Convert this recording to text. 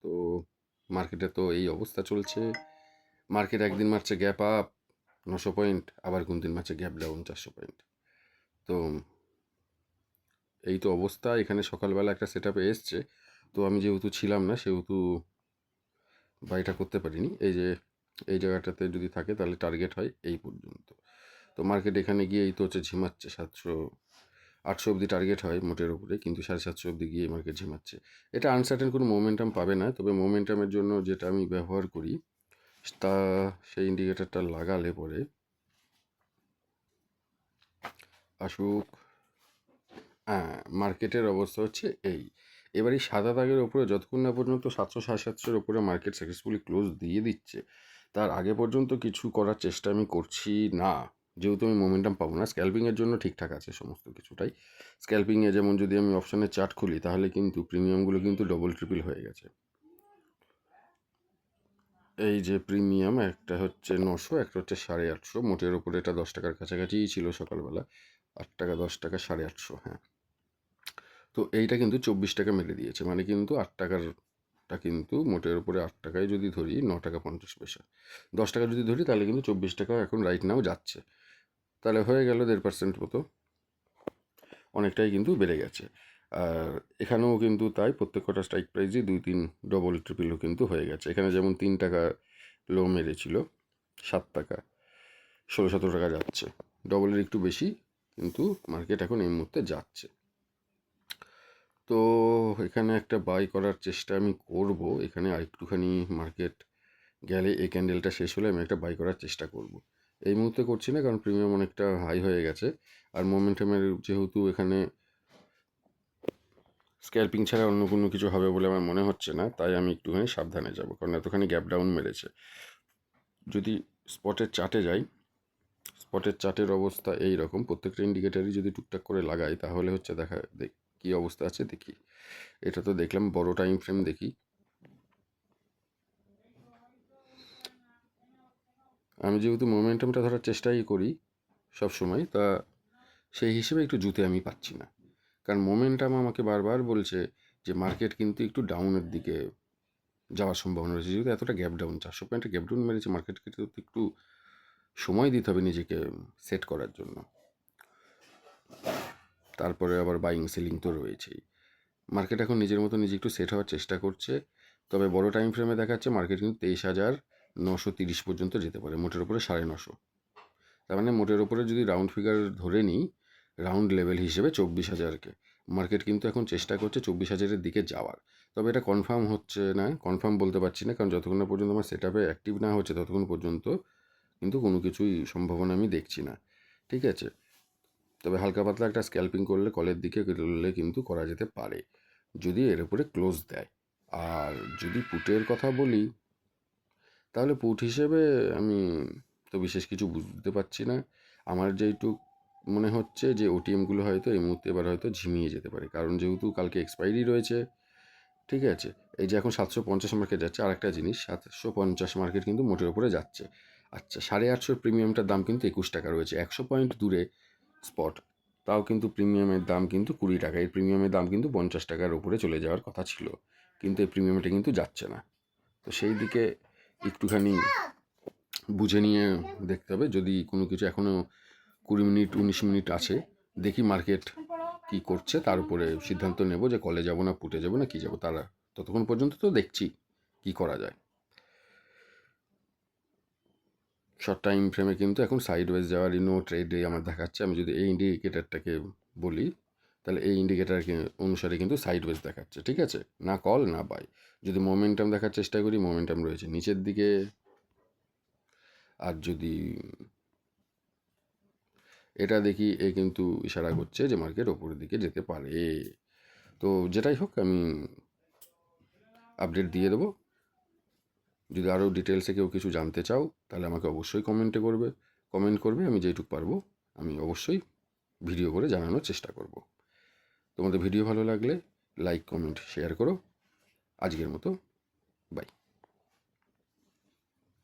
তো মার্কেটে তো এই অবস্থা চলছে। মার্কেট একদিন মারছে গ্যাপ আপ 900 পয়েন্ট, আবার কোন দিন মারছে গ্যাপ ডাউন 400 পয়েন্ট। তো এই তো অবস্থা। এখানে সকালবেলা একটা সেট আপে এসছে, তো আমি যেহেতু ছিলাম না সেহেতু বাইটা করতে পারিনি। এই জায়গাটাতে যদি থাকে তাহলে টার্গেট হয় এই পর্যন্ত। তো মার্কেট এখানে গিয়ে এই তো হচ্ছে ঝিমাচ্ছে, 700-800 অবধি টার্গেট হয় মোটের উপরে, কিন্তু 750 অবধি গিয়ে মার্কেট ঝিমাচ্ছে। এটা আনসার্টেন কোনো মোমেন্টাম পাবে না, তবে মোমেন্টামের জন্য যেটা আমি ব্যবহার করি তা সেই ইন্ডিকেটারটা লাগালে পরে আসুক। হ্যাঁ, মার্কেটের অবস্থা হচ্ছে এই। এবার এই সাদা দাগের ওপরে যতক্ষণ না পর্যন্ত 700-750-এর ওপরে মার্কেট সাকসেসফুলি ক্লোজ দিয়ে দিচ্ছে, তার আগে পর্যন্ত কিছু করার চেষ্টা আমি করছি না, যেহেতু আমি মোমেন্টাম পাবো না। স্ক্যাল্পিংয়ের জন্য ঠিকঠাক আছে সমস্ত কিছুটাই। স্ক্যাল্পিংয়ে যেমন যদি আমি অপশানের চার্ট খুলি তাহলে কিন্তু প্রিমিয়ামগুলো কিন্তু ডবল ট্রিপল হয়ে গেছে। এই যে প্রিমিয়াম একটা হচ্ছে 900, একটা হচ্ছে 850, মোটের ওপরে এটা 10 টাকার কাছাকাছিই ছিল সকালবেলা, 8 টাকা 10 টাকা 850। হ্যাঁ, তো এইটা কিন্তু 24 টাকা মেরে দিয়েছে, মানে কিন্তু 8 টাকারটা কিন্তু মোটের উপরে 8 টাকায় যদি ধরি 9 টাকা 50 পয়সা, 10 টাকা যদি ধরি তাহলে কিন্তু 24 টাকা এখন রাইট নাও যাচ্ছে। তাহলে হয়ে গেল 1.5% মতো, অনেকটাই কিন্তু বেড়ে গেছে। আর এখানেও কিন্তু তাই, প্রত্যেক কটা স্ট্রাইক প্রাইজই 2-3 ডবল ট্রিপলও কিন্তু হয়ে গেছে। এখানে যেমন 3 টাকা লো মেরেছিল, 7 টাকা 16-17 টাকা যাচ্ছে, ডবলের একটু বেশি কিন্তু মার্কেট এখন এই মুহূর্তে যাচ্ছে। তো এখানে একটা বাই করার চেষ্টা আমি করব। এখানে আরেকটুখানি মার্কেট গেলে এই ক্যান্ডেলটা শেষ হলে আমি একটা বাই করার চেষ্টা করব। এই মুহূর্তে করছি না, কারণ প্রিমিয়াম অনেকটা হাই হয়ে গেছে। আর মোমেন্টামের যেহেতু এখানে স্ক্যাল্পিং ছাড়া অন্য কোনো কিছু হবে বলে আমার মনে হচ্ছে না, তাই আমি একটুখানি সাবধানে যাব, কারণ এতখানি গ্যাপ ডাউন মেরেছে। যদি স্পটের চার্টে যাই, স্পটের চার্টের অবস্থা এই রকম। প্রত্যেকটা ইন্ডিকেটারই যদি টুকটাক করে লাগাই তাহলে হচ্ছে কী অবস্থা আছে দেখি। এটা তো দেখলাম বড় টাইম ফ্রেম, দেখি। আমি যেহেতু মোমেন্টামটা ধরার চেষ্টাই করি সব সময়, তা সেই হিসেবে একটু জুতে আমি পাচ্ছি না, কারণ মোমেন্টাম আমাকে বারবার বলছে যে মার্কেট কিন্তু একটু ডাউনের দিকে যাওয়ার সম্ভাবনা রয়েছে। যেহেতু এতটা গ্যাপ ডাউন, 400 পয়েন্টের গ্যাপ ডাউন মেরেছে, মার্কেটকে তো একটু সময় দিতে হবে নিজেকে সেট করার জন্য। তারপরে আবার বাইং সেলিং তো রয়েছেই। মার্কেট এখন নিজের মতো নিজে একটু সেট হওয়ার চেষ্টা করছে। তবে বড় টাইম ফ্রেমে দেখাচ্ছে মার্কেট কিন্তু 23,930 পর্যন্ত যেতে পারে, মোটের উপরে 950। তার মানে মোটের ওপরে যদি রাউন্ড ফিগার ধরে নিই, রাউন্ড লেভেল হিসেবে 24,000কে মার্কেট কিন্তু এখন চেষ্টা করছে 24,000-এর দিকে যাওয়ার। তবে এটা কনফার্ম হচ্ছে না, কনফার্ম বলতে পারছি না, কারণ যতক্ষণ না পর্যন্ত আমার সেট আপে অ্যাক্টিভ না হচ্ছে ততক্ষণ পর্যন্ত কিন্তু কোনো কিছুই সম্ভাবনা আমি দেখছি না। ঠিক আছে, তবে হালকা পাতলা একটা স্ক্যাল্পিং করলে কলের দিকে করলে কিন্তু করা যেতে পারে, যদি এর উপরে ক্লোজ দেয়। আর যদি পুটের কথা বলি, তাহলে পুট হিসেবে আমি তো বিশেষ কিছু বুঝতে পারছি না। আমার যেইটুক মনে হচ্ছে যে ওটিএমগুলো হয়তো এই মুহূর্তে এবার হয়তো ঝিমিয়ে যেতে পারে, কারণ যেহেতু কালকে এক্সপায়ারি রয়েছে। ঠিক আছে, এই যে এখন 750 মার্কেট যাচ্ছে, আর একটা জিনিস 750 মার্কেট কিন্তু মোটের উপরে যাচ্ছে। আচ্ছা, 850 প্রিমিয়ামটার দাম কিন্তু 21 টাকা রয়েছে, 100 পয়েন্ট দূরে স্পট, তাও কিন্তু প্রিমিয়ামের দাম কিন্তু 20 টাকা। এই প্রিমিয়ামের দাম কিন্তু 50 টাকার উপরে চলে যাওয়ার কথা ছিল, কিন্তু এই প্রিমিয়ামটা কিন্তু যাচ্ছে না। তো সেই দিকে একটুখানি বুঝে নিয়ে দেখতে হবে। যদি কোনো কিছু এখনও 20 মিনিট 19 মিনিট আছে, দেখি মার্কেট কি করছে, তার উপরে সিদ্ধান্ত নেব যে কলে যাব না পুটে যাব না কি যাব। তারা ততক্ষণ পর্যন্ত তো দেখছি কি করা যায়। শর্ট টাইম ফ্রেমে কিন্তু এখন সাইডওয়েজ যাওয়ার নো ট্রেডে আমার দেখাচ্ছে। আমি যদি এই ইন্ডিকেটারটাকে বলি, তাহলে এই ইন্ডিকেটার অনুসারে কিন্তু সাইডওয়েজ দেখাচ্ছে। ঠিক আছে, না কল না বাই। যদি মোমেন্টাম দেখার চেষ্টা করি, মোমেন্টাম রয়েছে নিচের দিকে। আর যদি এটা দেখি, এ কিন্তু ইশারা করছে যে মার্কেট ওপরের দিকে যেতে পারে। তো যেটাই হোক, আমি আপডেট দিয়ে দেবো। যদি আরও ডিটেলসে কেউ কিছু জানতে চাও তাহলে আমাকে অবশ্যই কমেন্ট করবে। আমি যেইটুক পারবো আমি অবশ্যই ভিডিও করে জানানোর চেষ্টা করব। তোমাদের ভিডিও ভালো লাগলে লাইক কমেন্ট শেয়ার করো। আজকের মতো বাই।